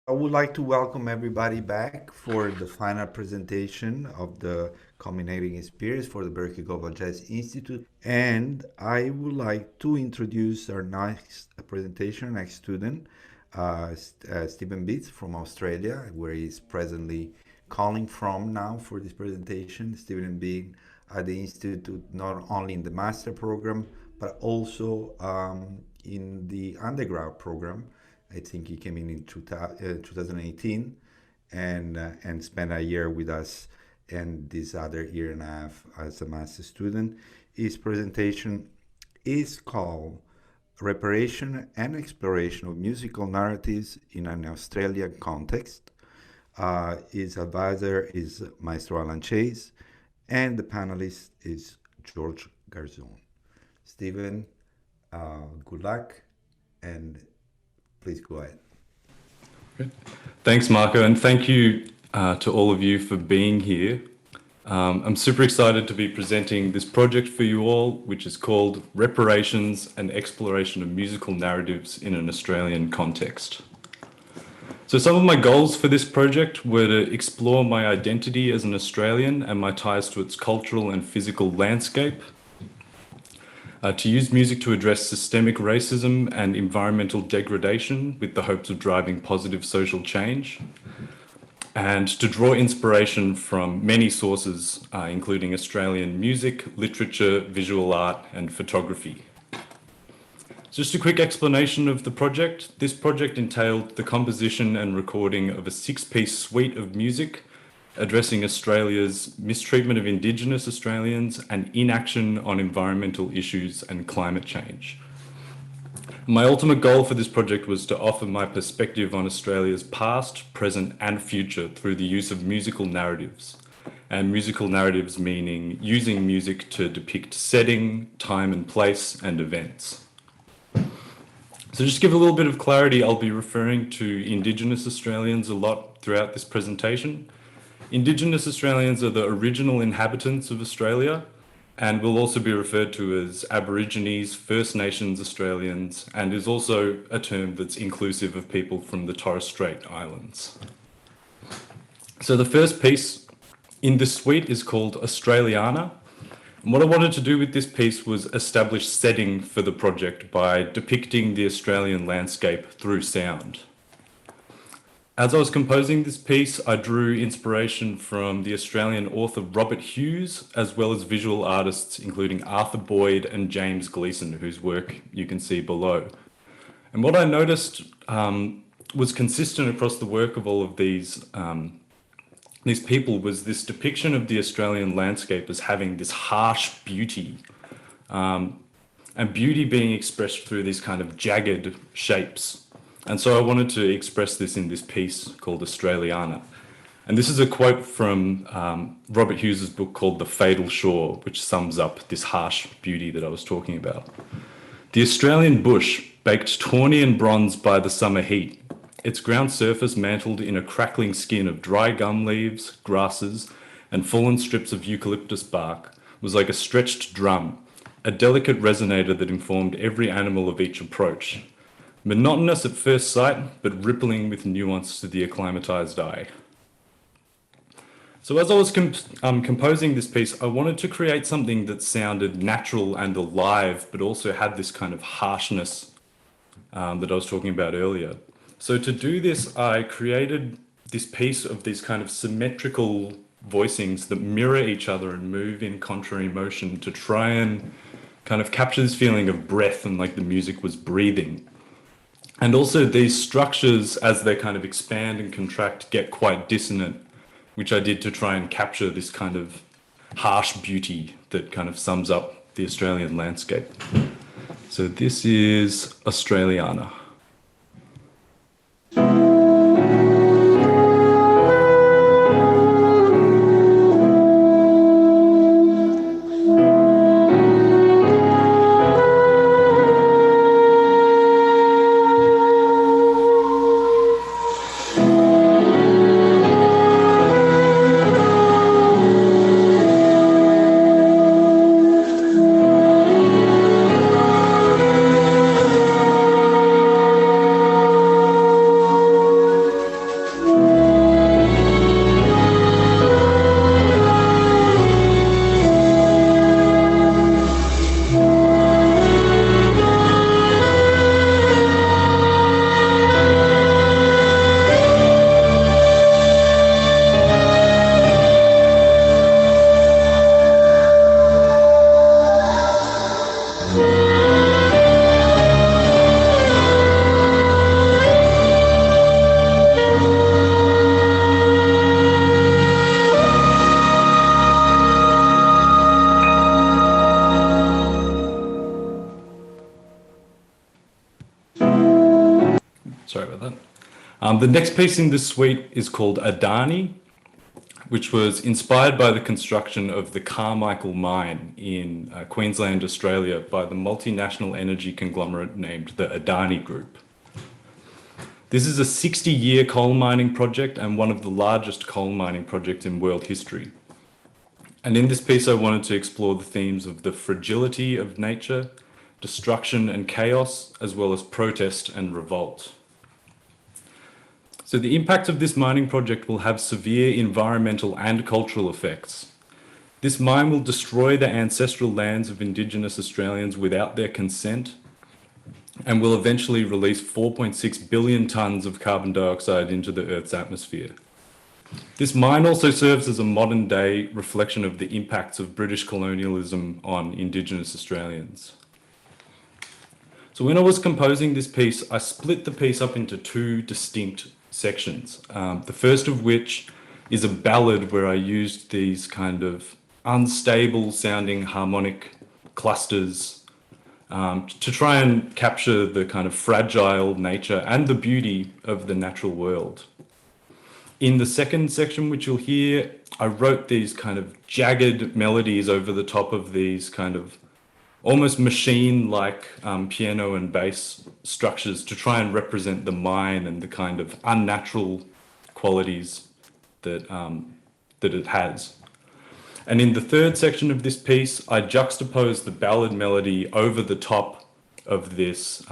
I would like to welcome everybody back for the final presentation of the Culminating Experience for the Berklee Global Jazz Institute. And I would like to introduce our next presentation, next student, Stephen Byth from Australia, where he's presently calling from now for this presentation. Stephen being at the Institute not only in the master program, but also in the undergrad program. I think he came in 2018 and spent a year with us and this other year and a half as a master student. His presentation is called Reparation and Exploration of Musical Narratives in an Australian Context. His advisor is Maestro Alan Chase, and the panelist is George Garzon. Stephen, good luck, and please go ahead. Thanks, Marco, and thank you to all of you for being here. I'm super excited to be presenting this project for you all, which is called Reparations and Exploration of Musical Narratives in an Australian Context. So some of my goals for this project were to explore my identity as an Australian and my ties to its cultural and physical landscape, to use music to address systemic racism and environmental degradation with the hopes of driving positive social change, and to draw inspiration from many sources, including Australian music, literature, visual art, and photography. Just a quick explanation of the project. This project entailed the composition and recording of a 6-piece suite of music addressing Australia's mistreatment of Indigenous Australians and inaction on environmental issues and climate change. My ultimate goal for this project was to offer my perspective on Australia's past, present, and future through the use of musical narratives. And musical narratives meaning using music to depict setting, time and place, and events. So just to give a little bit of clarity, I'll be referring to Indigenous Australians a lot throughout this presentation. Indigenous Australians are the original inhabitants of Australia and will also be referred to as Aborigines, First Nations Australians, and is also a term that's inclusive of people from the Torres Strait Islands. So the first piece in this suite is called Australiana. And what I wanted to do with this piece was establish setting for the project by depicting the Australian landscape through sound. As I was composing this piece, I drew inspiration from the Australian author Robert Hughes, as well as visual artists including Arthur Boyd and James Gleeson, whose work you can see below. And what I noticed was consistent across the work of all of these people was this depiction of the Australian landscape as having this harsh beauty, and beauty being expressed through these kind of jagged shapes. And so I wanted to express this in this piece called Australiana. And this is a quote from Robert Hughes's book called The Fatal Shore, which sums up this harsh beauty that I was talking about. The Australian bush, baked tawny and bronze by the summer heat, its ground surface mantled in a crackling skin of dry gum leaves, grasses, and fallen strips of eucalyptus bark, was like a stretched drum, a delicate resonator that informed every animal of each approach. Monotonous at first sight, but rippling with nuance to the acclimatized eye. So as I was composing this piece, I wanted to create something that sounded natural and alive, but also had this kind of harshness that I was talking about earlier. So to do this, I created this piece of these kind of symmetrical voicings that mirror each other and move in contrary motion to try and kind of capture this feeling of breath and like the music was breathing. And also these structures, as they kind of expand and contract, get quite dissonant, which I did to try and capture this kind of harsh beauty that kind of sums up the Australian landscape. So this is Australiana. Sorry about that. The next piece in this suite is called Adani, which was inspired by the construction of the Carmichael mine in Queensland, Australia, by the multinational energy conglomerate named the Adani Group. This is a 60-year coal mining project and one of the largest coal mining projects in world history. And in this piece, I wanted to explore the themes of the fragility of nature, destruction and chaos, as well as protest and revolt. So the impact of this mining project will have severe environmental and cultural effects. This mine will destroy the ancestral lands of Indigenous Australians without their consent, and will eventually release 4.6 billion tonnes of carbon dioxide into the Earth's atmosphere. This mine also serves as a modern-day reflection of the impacts of British colonialism on Indigenous Australians. So when I was composing this piece, I split the piece up into two distinct sections. The first of which is a ballad where I used these kind of unstable sounding harmonic clusters to try and capture the kind of fragile nature and the beauty of the natural world. In the second section, which you'll hear, I wrote these kind of jagged melodies over the top of these kind of almost machine-like piano and bass structures to try and represent the mine and the kind of unnatural qualities that, that it has. And in the third section of this piece, I juxtapose the ballad melody over the top of this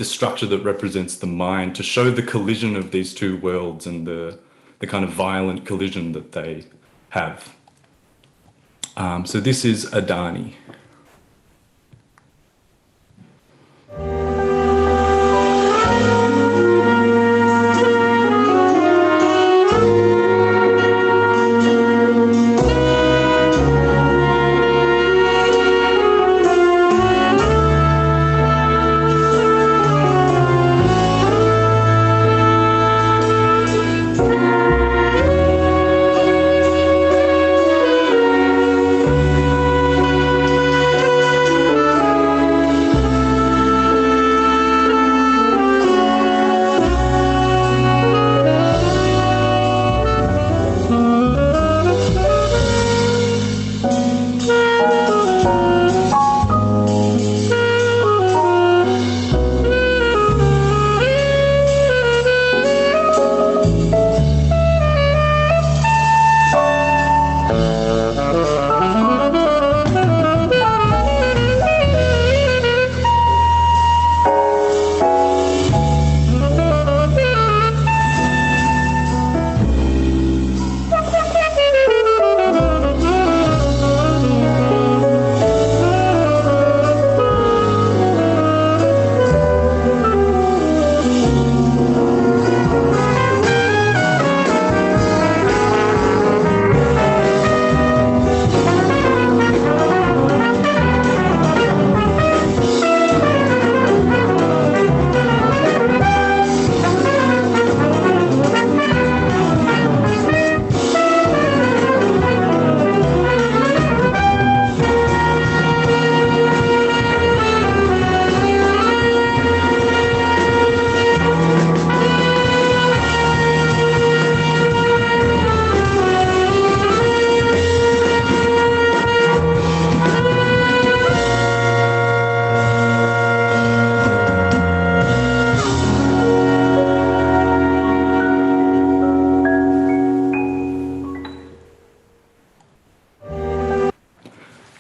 structure that represents the mine to show the collision of these two worlds and the kind of violent collision that they have. So this is Adani.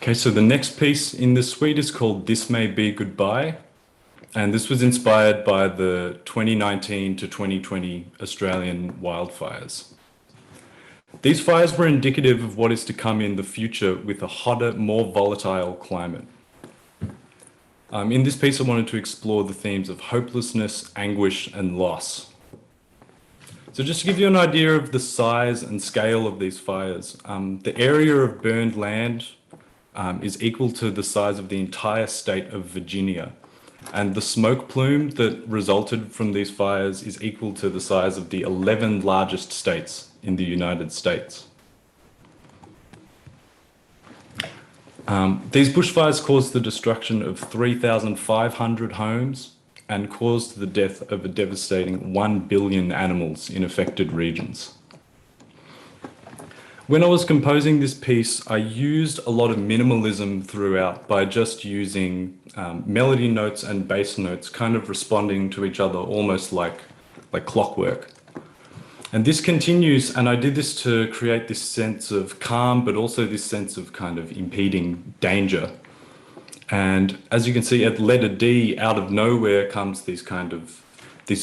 Okay, so the next piece in the suite is called This May Be Goodbye, and this was inspired by the 2019 to 2020 Australian wildfires. These fires were indicative of what is to come in the future with a hotter, more volatile climate. In this piece, I wanted to explore the themes of hopelessness, anguish, and loss. So just to give you an idea of the size and scale of these fires, the area of burned land is equal to the size of the entire state of Virginia. And the smoke plume that resulted from these fires is equal to the size of the 11 largest states in the United States. These bushfires caused the destruction of 3,500 homes, and caused the death of a devastating 1 billion animals in affected regions. When I was composing this piece, I used a lot of minimalism throughout by just using melody notes and bass notes kind of responding to each other almost like clockwork. And this continues, and I did this to create this sense of calm, but also this sense of kind of impeding danger. And as you can see at letter D, out of nowhere comes these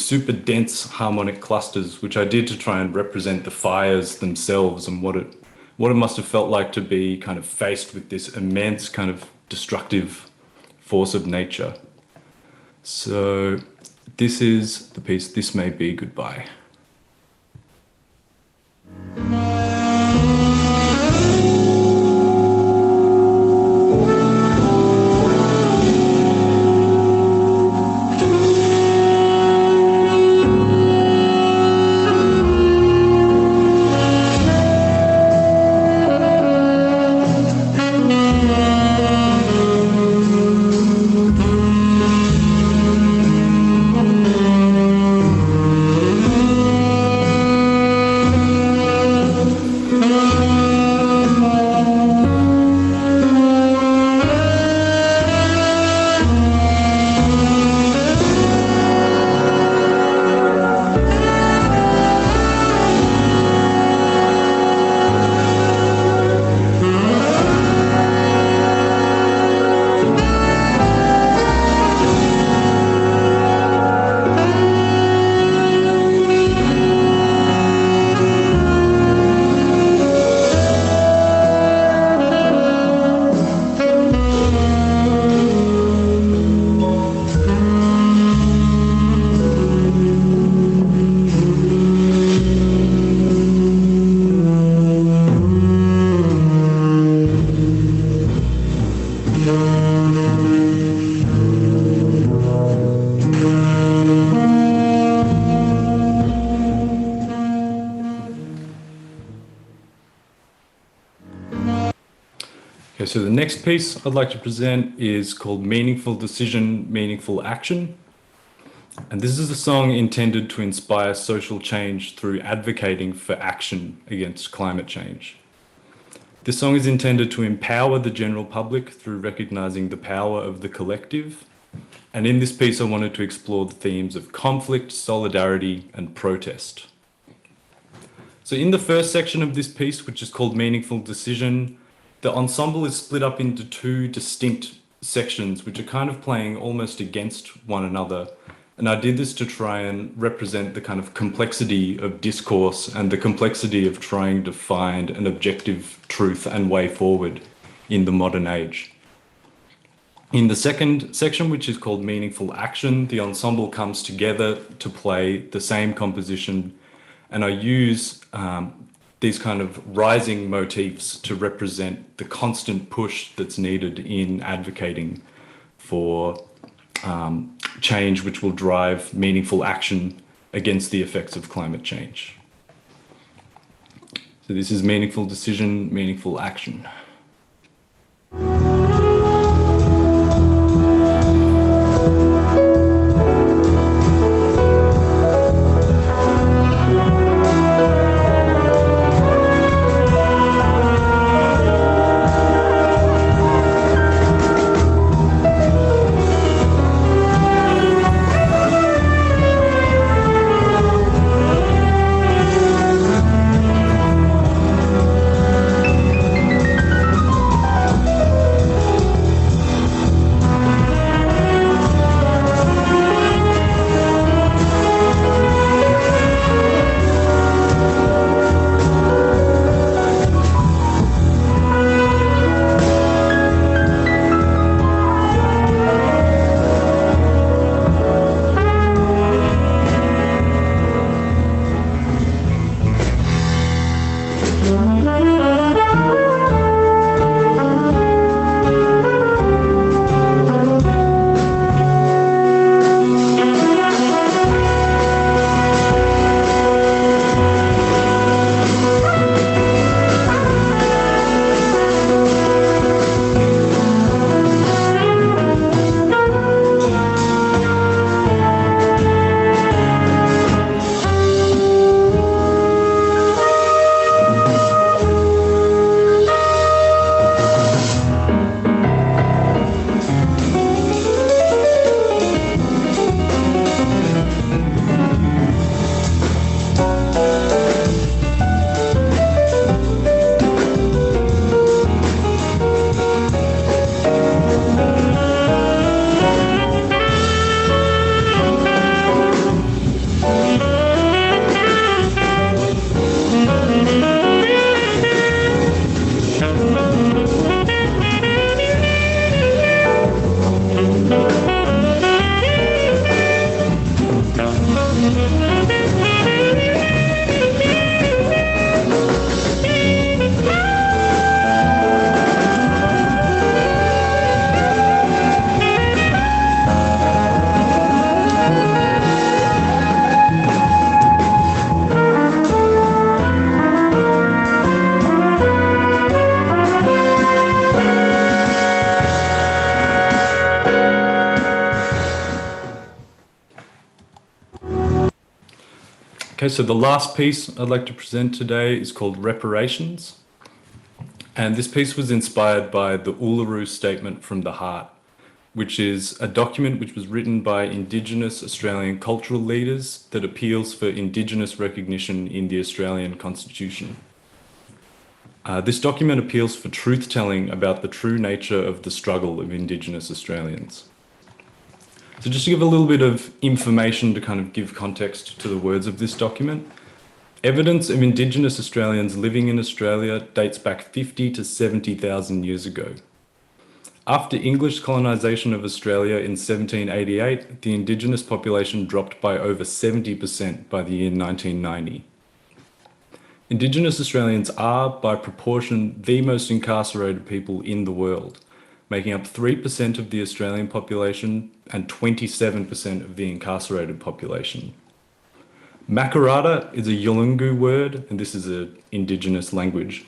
super dense harmonic clusters, which I did to try and represent the fires themselves and what it must have felt like to be kind of faced with this immense kind of destructive force of nature. So this is the piece, This May Be Goodbye. Okay, so the next piece I'd like to present is called Meaningful Decision, Meaningful Action. And this is a song intended to inspire social change through advocating for action against climate change. This song is intended to empower the general public through recognizing the power of the collective. And in this piece, I wanted to explore the themes of conflict, solidarity, and protest. So in the first section of this piece, which is called Meaningful Decision, the ensemble is split up into two distinct sections, which are kind of playing almost against one another. And I did this to try and represent the kind of complexity of discourse and the complexity of trying to find an objective truth and way forward in the modern age. In the second section, which is called Meaningful Action, the ensemble comes together to play the same composition, and I use these kind of rising motifs to represent the constant push that's needed in advocating for change, which will drive meaningful action against the effects of climate change. So this is Meaningful Decision, Meaningful Action. Okay, so the last piece I'd like to present today is called Reparations. And this piece was inspired by the Uluru Statement from the Heart, which is a document which was written by Indigenous Australian cultural leaders that appeals for Indigenous recognition in the Australian Constitution. This document appeals for truth-telling about the true nature of the struggle of Indigenous Australians. So just to give a little bit of information to kind of give context to the words of this document, evidence of Indigenous Australians living in Australia dates back 50 to 70,000 years ago. After English colonisation of Australia in 1788, the Indigenous population dropped by over 70% by the year 1990. Indigenous Australians are, by proportion, the most incarcerated people in the world, making up 3% of the Australian population and 27% of the incarcerated population. Makarrata is a Yolngu word, and this is an Indigenous language,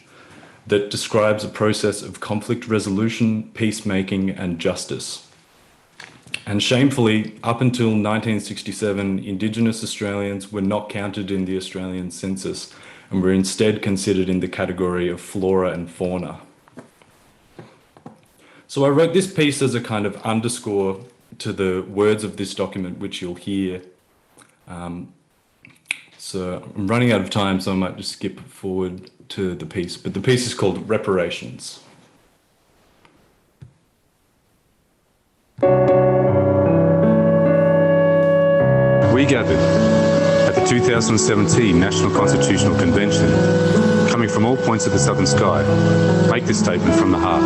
that describes a process of conflict resolution, peacemaking, and justice. And shamefully, up until 1967, Indigenous Australians were not counted in the Australian census and were instead considered in the category of flora and fauna. So I wrote this piece as a kind of underscore to the words of this document, which you'll hear. So I'm running out of time, so I might just skip forward to the piece. But the piece is called Reparations. We gathered at the 2017 National Constitutional Convention, coming from all points of the southern sky, make this statement from the heart.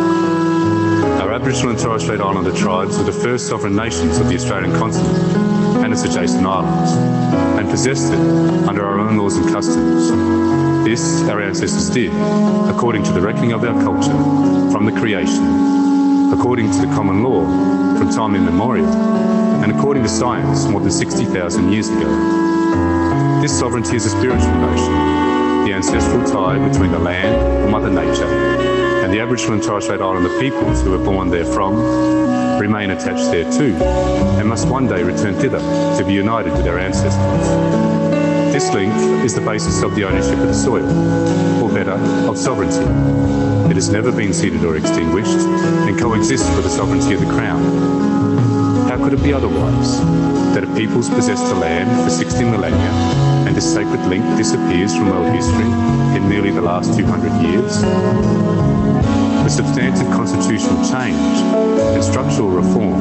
Our Aboriginal and Torres Strait Islander tribes were the first sovereign nations of the Australian continent and its adjacent islands, and possessed it under our own laws and customs. This our ancestors did, according to the reckoning of our culture, from the creation, according to the common law, from time immemorial, and according to science, more than 60,000 years ago. This sovereignty is a spiritual notion, the ancestral tie between the land, or Mother Nature, and the Aboriginal and Torres Strait Islander peoples who were born therefrom, remain attached thereto, and must one day return thither to be united with their ancestors. This link is the basis of the ownership of the soil, or better, of sovereignty. It has never been ceded or extinguished, and coexists with the sovereignty of the Crown. How could it be otherwise? That a peoples possess the land for 60 millennia, and this sacred link disappears from world history in merely the last 200 years? With substantive constitutional change and structural reform,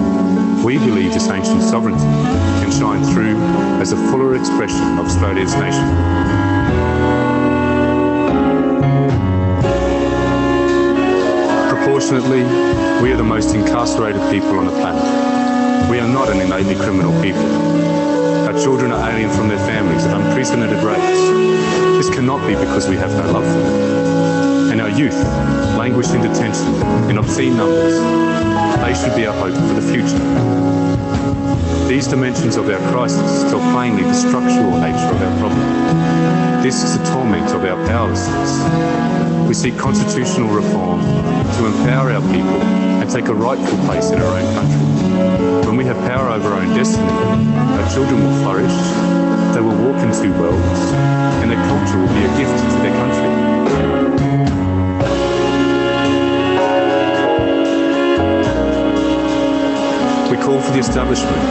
we believe this ancient sovereignty can shine through as a fuller expression of Australia's nationhood. Proportionately, we are the most incarcerated people on the planet. We are not an innately criminal people. Our children are alien from their families at unprecedented rates. This cannot be because we have no love for them. And our youth languish in detention in obscene numbers. They should be our hope for the future. These dimensions of our crisis tell plainly the structural nature of our problem. This is the torment of our powerlessness. We seek constitutional reform to empower our people and take a rightful place in our own country. When we have power over our own destiny, our children will flourish, they will walk in two worlds, and their culture will be a gift to their country. We call for the establishment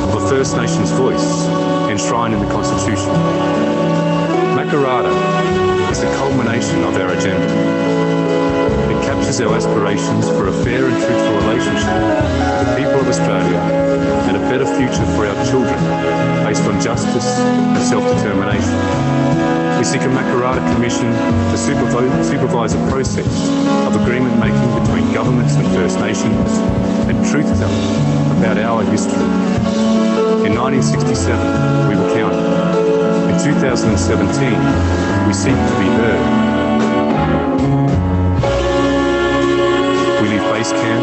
of a First Nations voice enshrined in the Constitution. Makarrata is the culmination of our agenda. It captures our aspirations for a fair and truthful relationship with the people of Australia and a better future for our children based on justice and self-determination. We seek a Makarrata Commission to supervise a process of agreement making between governments and First Nations and truth-telling about our history. In 1967, we were counted. In 2017, we seek to be heard. We leave base camp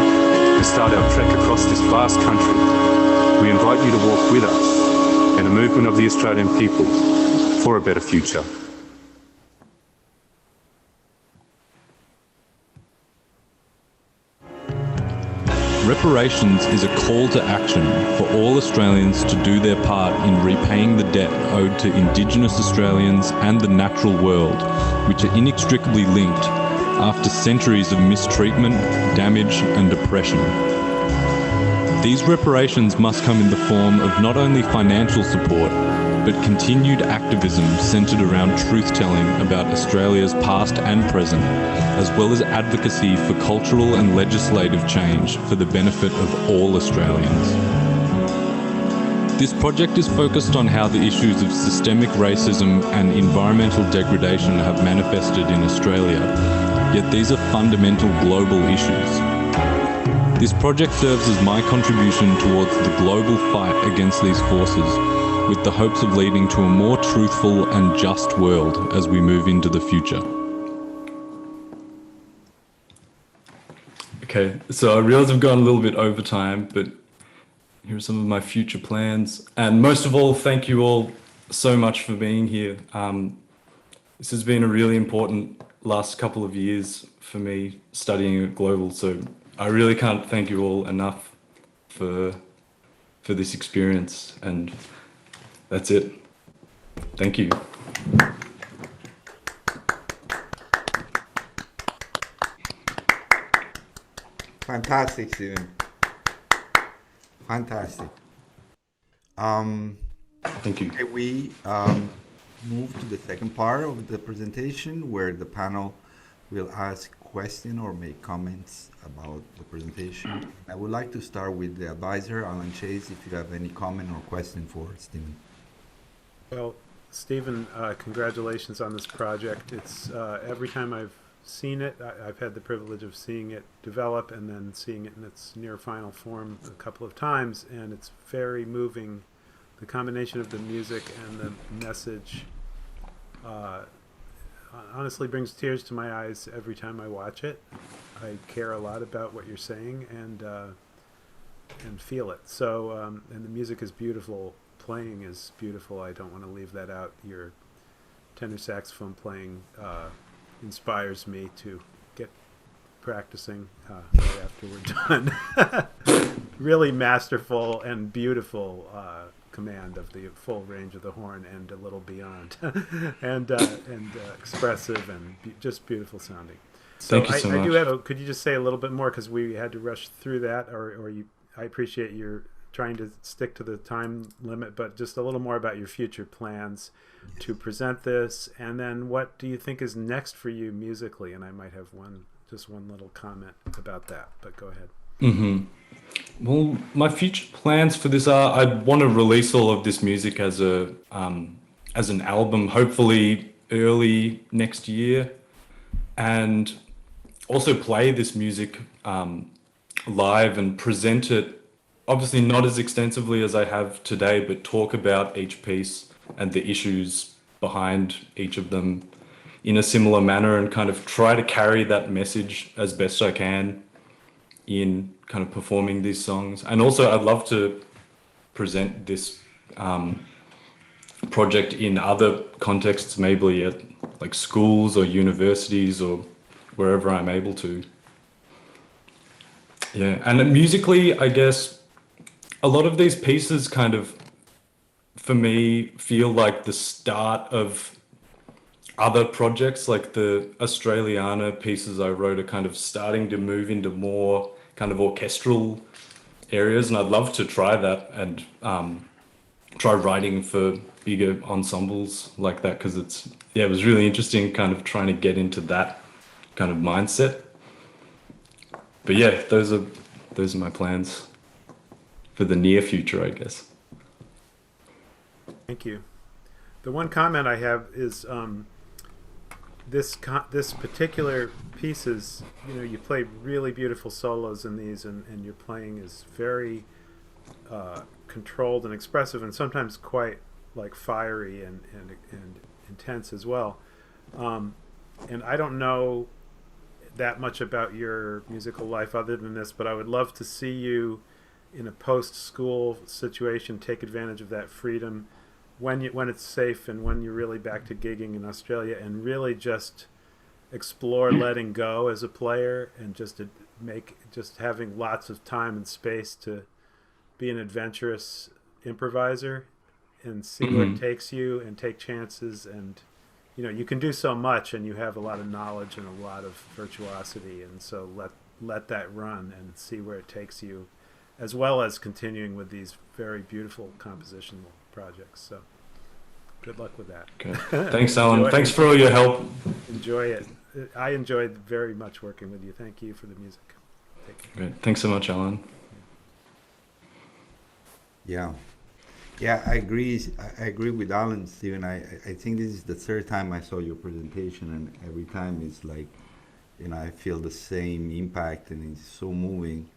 and start our trek across this vast country. We invite you to walk with us in the movement of the Australian people for a better future. Reparations is a call to action for all Australians to do their part in repaying the debt owed to Indigenous Australians and the natural world, which are inextricably linked after centuries of mistreatment, damage and oppression. These reparations must come in the form of not only financial support, but continued activism centred around truth-telling about Australia's past and present, as well as advocacy for cultural and legislative change for the benefit of all Australians. This project is focused on how the issues of systemic racism and environmental degradation have manifested in Australia, yet these are fundamental global issues. This project serves as my contribution towards the global fight against these forces, with the hopes of leading to a more truthful and just world as we move into the future. Okay, so I realize I've gone a little bit over time, but here are some of my future plans. And most of all, thank you all so much for being here. This has been a really important last couple of years for me studying at Global, so I really can't thank you all enough for this experience, and that's it. Thank you. Fantastic, Stephen. Fantastic. Thank you. Okay, we move to the second part of the presentation, where the panel will ask questions or make comments about the presentation. I would like to start with the advisor, Alan Chase, if you have any comment or question for Stephen. Well, Stephen, congratulations on this project. It's every time I've seen it, I've had the privilege of seeing it develop and then seeing it in its near final form a couple of times, and it's very moving. The combination of the music and the message honestly brings tears to my eyes every time I watch it. I care a lot about what you're saying and feel it. So and the music is beautiful. Playing is beautiful. I don't want to leave that out. Your tenor saxophone playing inspires me to get practicing right after we're done. Really masterful and beautiful command of the full range of the horn and a little beyond, and expressive and just beautiful sounding. So Thank you so much. I do have could you just say a little bit more, because we had to rush through that, or I appreciate your trying to stick to the time limit, but just a little more about your future plans to present this, and then what do you think is next for you musically? And I might have just one little comment about that, but go ahead. Mm-hmm. Well, my future plans for this are I want to release all of this music as an album, hopefully early next year, and also play this music live and present it, obviously not as extensively as I have today, but talk about each piece and the issues behind each of them in a similar manner, and kind of try to carry that message as best I can in kind of performing these songs. And also I'd love to present this project in other contexts, maybe at like schools or universities or wherever I'm able to. Yeah, and then musically, I guess a lot of these pieces kind of, for me, feel like the start of other projects. Like the Australiana pieces I wrote are kind of starting to move into more kind of orchestral areas, and I'd love to try that and try writing for bigger ensembles like that, because it was really interesting kind of trying to get into that kind of mindset. But yeah, those are my plans for the near future, I guess. Thank you. The one comment I have is this particular pieces, you play really beautiful solos in these, and your playing is very controlled and expressive, and sometimes quite like fiery and intense as well. And I don't know that much about your musical life other than this, but I would love to see you in a post-school situation take advantage of that freedom when it's safe and when you're really back to gigging in Australia, and really just explore letting go as a player and just just having lots of time and space to be an adventurous improviser and see where it takes you and take chances. And you can do so much, and you have a lot of knowledge and a lot of virtuosity, and so let that run and see where it takes you, as well as continuing with these very beautiful compositional projects. So good luck with that. Okay. Thanks, Alan. Thanks for all your help. Enjoy it. I enjoyed very much working with you. Thank you for the music. Take care. Great. Thanks so much, Alan. Yeah. Yeah, I agree. I agree with Alan, Stephen. I think this is the third time I saw your presentation, and every time it's like, I feel the same impact, and it's so moving.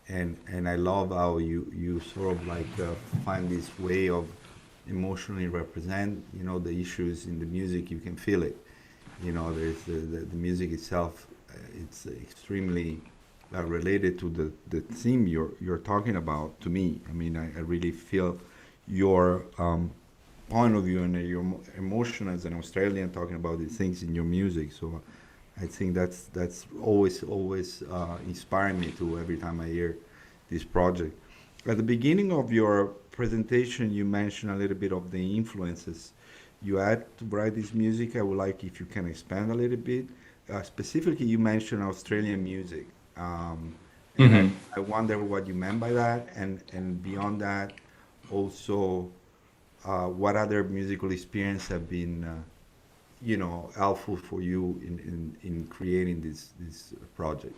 And I love how you sort of like find this way of emotionally represent, the issues in the music. You can feel it. There's the music itself. It's extremely related to the theme you're talking about. To me, I mean, I really feel your point of view and your emotion as an Australian talking about these things in your music. So I think that's always inspiring me to every time I hear this project. At the beginning of your presentation, you mentioned a little bit of the influences you had to write this music. I would like if you can expand a little bit. Specifically, you mentioned Australian music. And I wonder what you meant by that, and beyond that, also what other musical experience have been helpful for you in creating this project.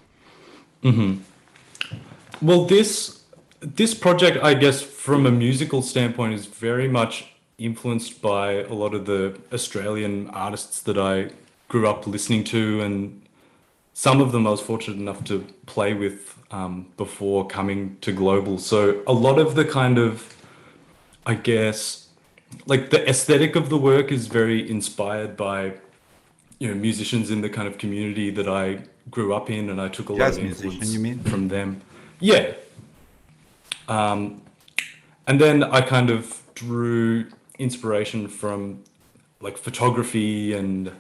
Well, this project, I guess, from a musical standpoint, is very much influenced by a lot of the Australian artists that I grew up listening to, and some of them I was fortunate enough to play with before coming to global. So a lot of the kind of, I guess, like the aesthetic of the work is very inspired by, musicians in the kind of community that I grew up in, and I took a lot of influence you mean? from them. Yeah. And then I kind of drew inspiration from like photography and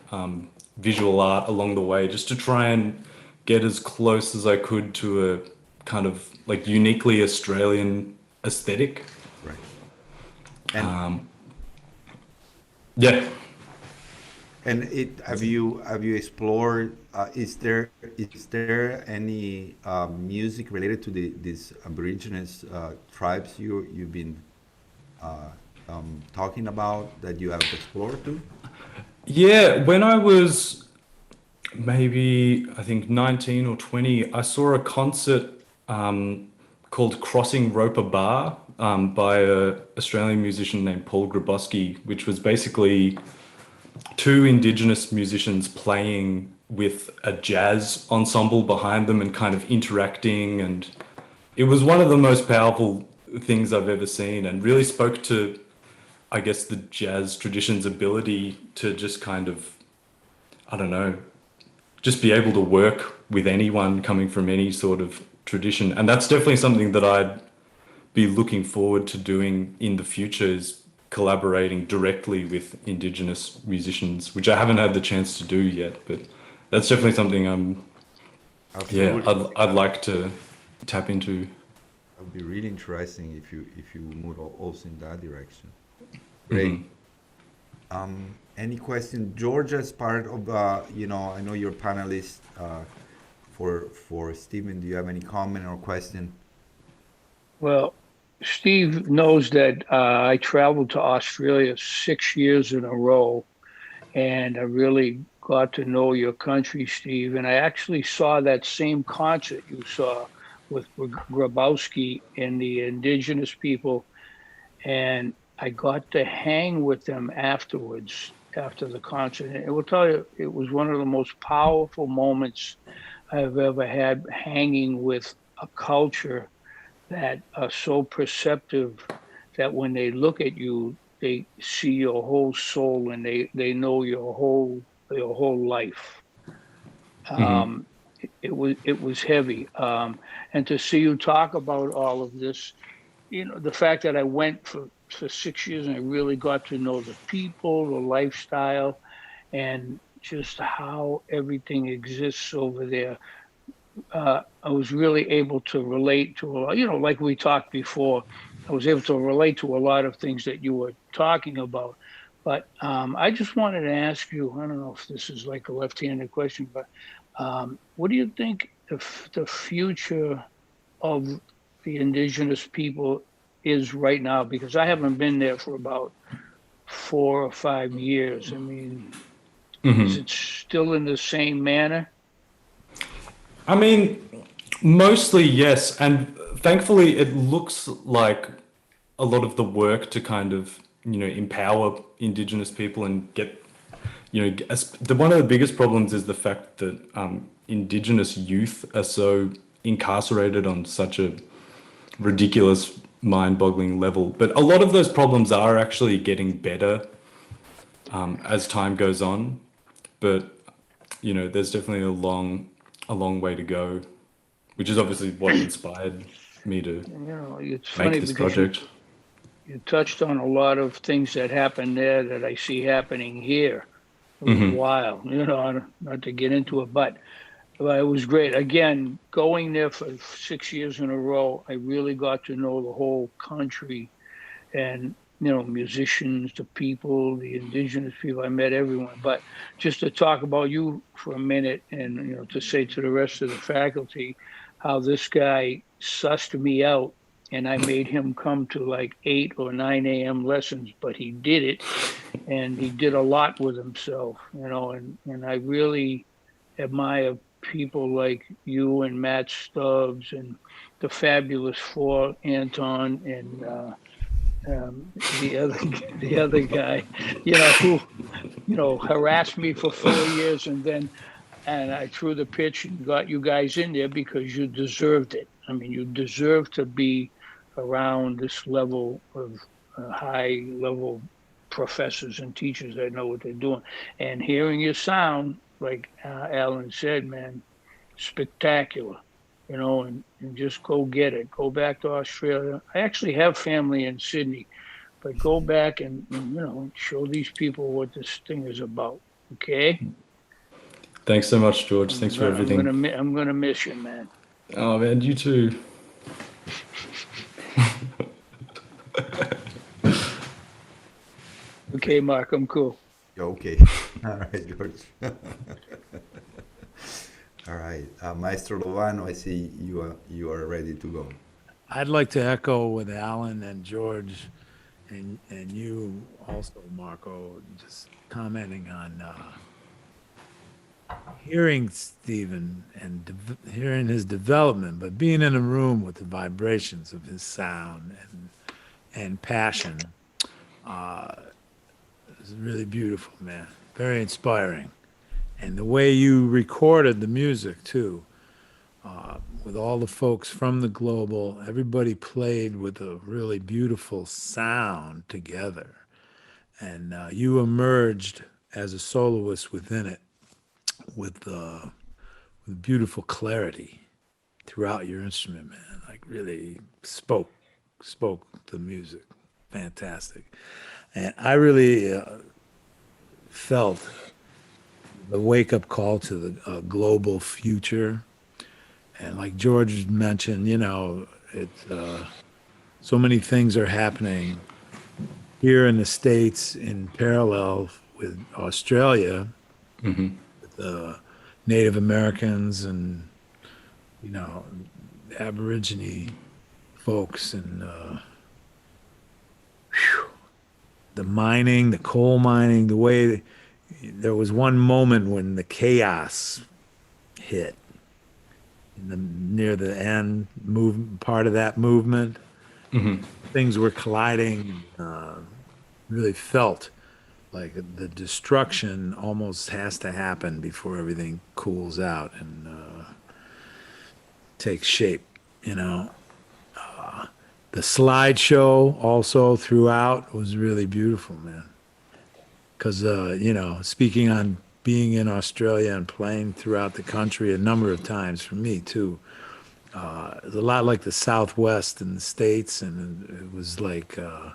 visual art along the way, just to try and get as close as I could to a kind of like uniquely Australian aesthetic. Right. And yeah. And have you explored? Is there any music related to these Aborigines tribes you've been talking about that you have explored too? Yeah, when I was maybe, I think 19 or 20, I saw a concert called Crossing Roper Bar by an Australian musician named Paul Grabowski, which was basically two Indigenous musicians playing with a jazz ensemble behind them and kind of interacting. And it was one of the most powerful things I've ever seen, and really spoke to, I guess, the jazz tradition's ability to just kind of, I don't know, just be able to work with anyone coming from any sort of tradition. And that's definitely something that I'd be looking forward to doing in the future, is collaborating directly with Indigenous musicians, which I haven't had the chance to do yet, but that's definitely something I'd like to tap into. It would be really interesting if you move also in that direction. Great. Any question, George? As part of I know you're a panelist for Stephen. Do you have any comment or question? Well, Steve knows that I traveled to Australia 6 years in a row, and I really got to know your country, Steve. And I actually saw that same concert you saw with Grabowski and the Indigenous people, and I got to hang with them afterwards, after the concert. And I will tell you, it was one of the most powerful moments I've ever had, hanging with a culture that are so perceptive that when they look at you, they see your whole soul, and they know your whole life. It was heavy, and to see you talk about all of this, the fact that I went for 6 years and I really got to know the people, the lifestyle, and just how everything exists over there. I was really able to relate to a lot, like we talked before, I was able to relate to a lot of things that you were talking about. But I just wanted to ask you, I don't know if this is like a left-handed question, but what do you think the future of the indigenous people is right now? Because I haven't been there for about 4 or 5 years. I mean, is it still in the same manner? I mean, mostly yes, and thankfully it looks like a lot of the work to kind of empower Indigenous people and get one of the biggest problems is the fact that Indigenous youth are so incarcerated on such a ridiculous, mind-boggling level. But a lot of those problems are actually getting better as time goes on. But there's definitely a long way to go, which is obviously what inspired me to It's make funny this because project. you touched on a lot of things that happened there that I see happening here. It was wild, not to get into it, but it was great. Again, going there for 6 years in a row, I really got to know the whole country and, musicians, the people, the indigenous people. I met everyone. But just to talk about you for a minute and, to say to the rest of the faculty how this guy sussed me out and I made him come to like 8 or 9 a.m. lessons, but he did it and he did a lot with himself, and I really admire people like you and Matt Stubbs and the Fabulous Four, Anton and the other the other guy, who harassed me for 4 years and I threw the pitch and got you guys in there because you deserved it. I mean, you deserve to be around this level of high level professors and teachers that know what they're doing. And hearing your sound, like Alan said, man, spectacular, and just go get it. Go back to Australia. I actually have family in Sydney, but go back and show these people what this thing is about. Okay? Thanks so much, George. Thanks for everything. I'm gonna miss you, man. Oh man, you too. Okay, Mark, I'm cool. Okay. All right, George. All right. Maestro Lovano, I see you are ready to go. I'd like to echo with Alan and George and you also, Marco, just commenting on hearing Stephen and hearing his development, but being in a room with the vibrations of his sound and passion is really beautiful, man. Very inspiring. And the way you recorded the music too, with all the folks from the global, everybody played with a really beautiful sound together. And you emerged as a soloist within it with beautiful clarity throughout your instrument, man. Like really spoke the music. Fantastic. And I really felt the wake-up call to the global future. And like George mentioned, it's so many things are happening here in the States in parallel with Australia, with the Native Americans and, Aborigine folks and the mining, the coal mining, the way there was one moment when the chaos hit near the end part of that movement. Things were colliding, really felt like the destruction almost has to happen before everything cools out and takes shape, the slideshow also throughout was really beautiful, man. Because, speaking on being in Australia and playing throughout the country a number of times for me too, it's a lot like the Southwest in the States, and it was like a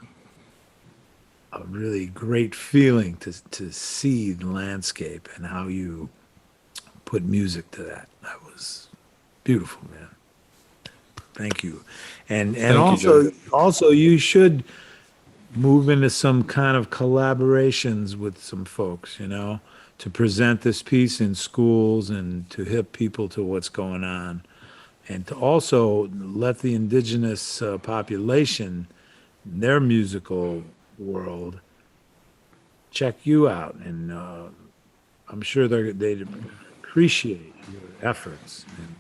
really great feeling to see the landscape and how you put music to that. That was beautiful, man. Thank you. And Thank you, Joe. also you should move into some kind of collaborations with some folks, you know, to present this piece in schools and to hip people to what's going on, and to also let the indigenous population, their musical world, check you out. And I'm sure they'd appreciate your efforts in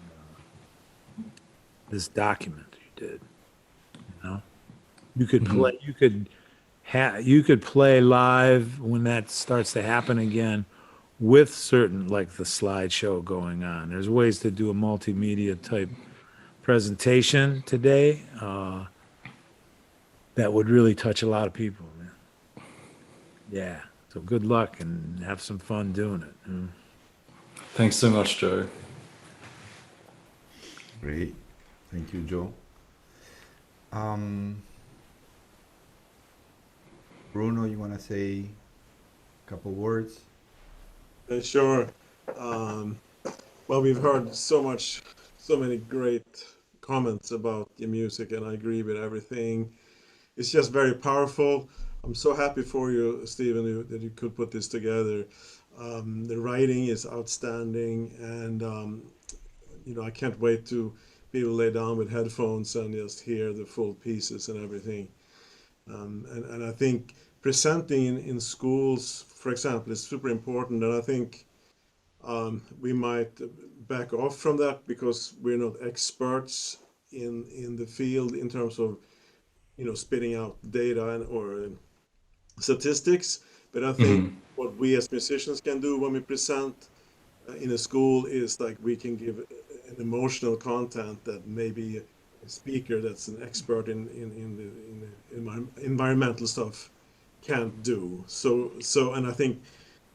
this document you did. You know, you could play, you could play live when that starts to happen again, with certain, like the slideshow going on. There's ways to do a multimedia type presentation today that would really touch a lot of people, man. Yeah. So good luck and have some fun doing it. Thanks so much, Joe. Great. Thank you, Joe. Bruno, you want to say a couple words? Sure. Well, we've heard so many great comments about your music, and I agree with everything. It's just very powerful. I'm so happy for you, Stephen, that you could put this together. The writing is outstanding, and I can't wait to be able to lay down with headphones and just hear the full pieces and everything. And I think presenting in schools, for example, is super important. And I think we might back off from that because we're not experts in the field in terms of spitting out data or statistics. But I think what we as musicians can do when we present in a school is like we can give an emotional content that maybe a speaker that's an expert in the environmental stuff can't do. So and I think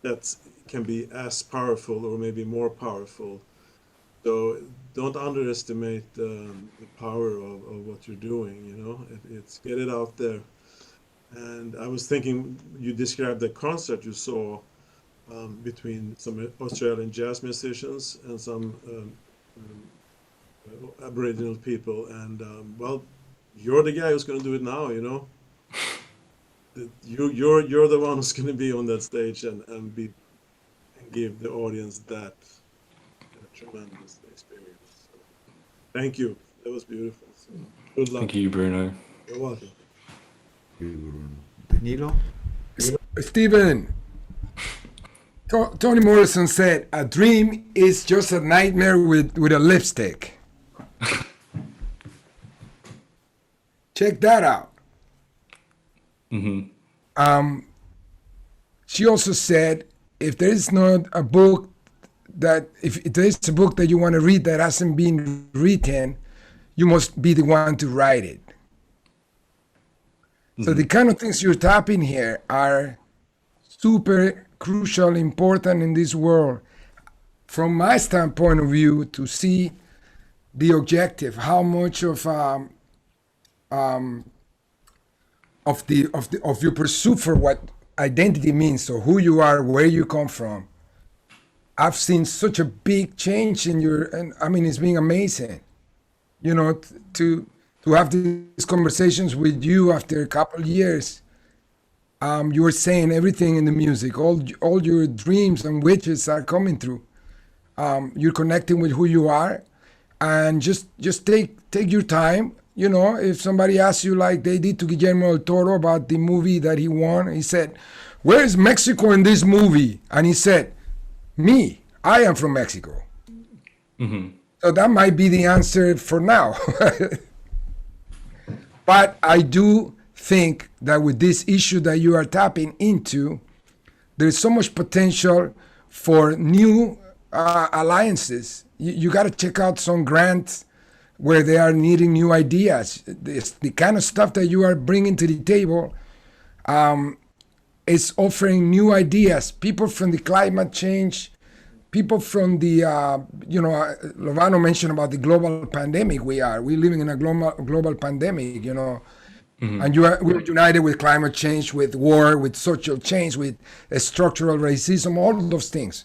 that can be as powerful or maybe more powerful. So don't underestimate the power of what you're doing. It's get it out there. And I was thinking, you described the concert you saw between some Australian jazz musicians and some Aboriginal people, and well, you're the guy who's going to do it now. You're the one who's going to be on that stage and give the audience that tremendous experience. So, thank you. That was beautiful. So, good luck. Thank you, Bruno. You're welcome. Danilo? Stephen, Toni Morrison said, "A dream is just a nightmare with a lipstick." Check that out. She also said, if there is not a book if there is a book that you want to read that hasn't been written, you must be the one to write it. So the kind of things you're tapping here are super crucial, important in this world. From my standpoint of view, to see the objective, how much of your pursuit for what identity means, so who you are, where you come from. I've seen such a big change in and I mean, it's been amazing, to have these conversations with you after a couple of years. You were saying everything in the music, all your dreams and wishes are coming through. You're connecting with who you are, and just take your time. If somebody asks you, like they did to Guillermo del Toro about the movie that he won, he said, "Where is Mexico in this movie?" And he said, "Me, I am from Mexico." So that might be the answer for now. But I do think that with this issue that you are tapping into, there's so much potential for new alliances. You got to check out some grants where they are needing new ideas. The kind of stuff that you are bringing to the table is offering new ideas. People from the climate change, people from the, Lovano mentioned about the global pandemic. We're living in a global pandemic, and we're united with climate change, with war, with social change, with structural racism, all of those things.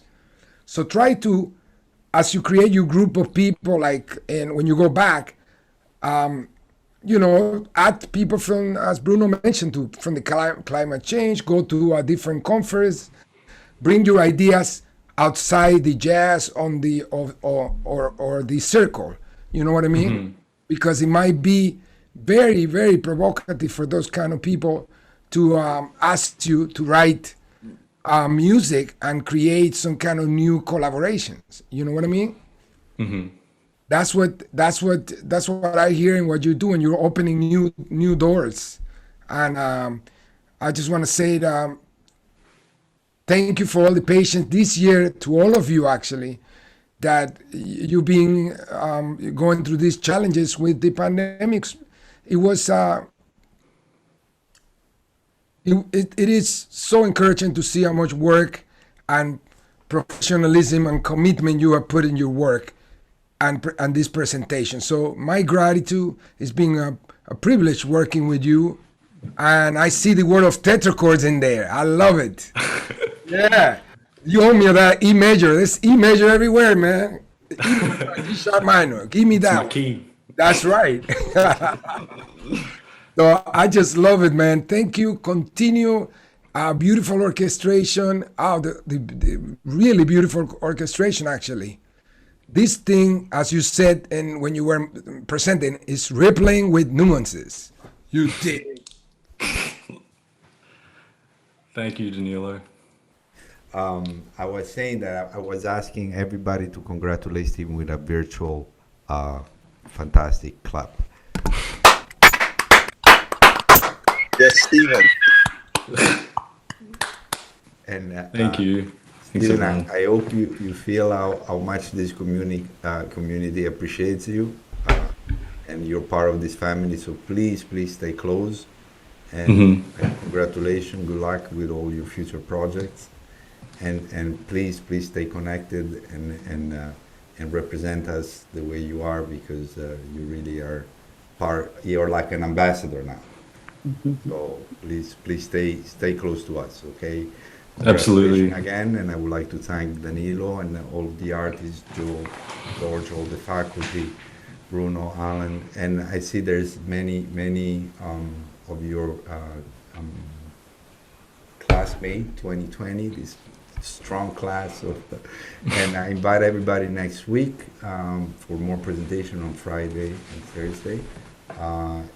So try to as you create your group of people, like, and when you go back, add people from, as Bruno mentioned, from the climate change, go to a different conference, bring your ideas outside the jazz on the or the circle. You know what I mean? Because it might be very, very provocative for those kind of people to ask you to write music and create some kind of new collaborations. You know what I mean? That's what I hear in what you're doing. You're opening new doors, and I just want to say that, thank you for all the patience this year, to all of you actually, that you being going through these challenges with the pandemics. It was it is so encouraging to see how much work and professionalism and commitment you have put in your work and this presentation. So my gratitude is being a privilege working with you, and I see the word of tetrachords in there. I love it. Yeah, you owe me that E major. There's E major everywhere, man. G sharp minor. Give me that. My key. That's right. So I just love it, man. Thank you. Continue. Beautiful orchestration. The really beautiful orchestration, actually. This thing, as you said, and when you were presenting, is rippling with nuances. You did. Thank you, Danilo. I was saying that I was asking everybody to congratulate Stephen with a virtual, fantastic clap. Yes, Stephen. And Thank you. Thanks, Stephen, everyone. I hope you feel how much this community appreciates you, and you're part of this family. So please stay close, and congratulations. Good luck with all your future projects, and please stay connected and represent us the way you are, because you really are you're like an ambassador now. So please stay close to us, okay? Absolutely. Again, and I would like to thank Danilo and all the artists, Joe, George, all the faculty, Bruno, Alan, and I see there's many of your classmate 2020, this strong class and I invite everybody next week for more presentation on Friday and Thursday.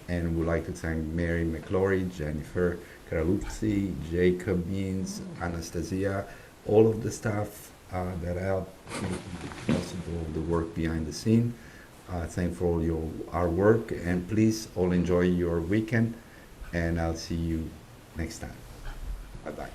And we'd like to thank Mary McClory, Jennifer Carluzzi, Jacob Means, Anastasia, all of the staff that help make possible the work behind the scene. Thank for all your hard work, and please all enjoy your weekend, and I'll see you next time. Bye-bye.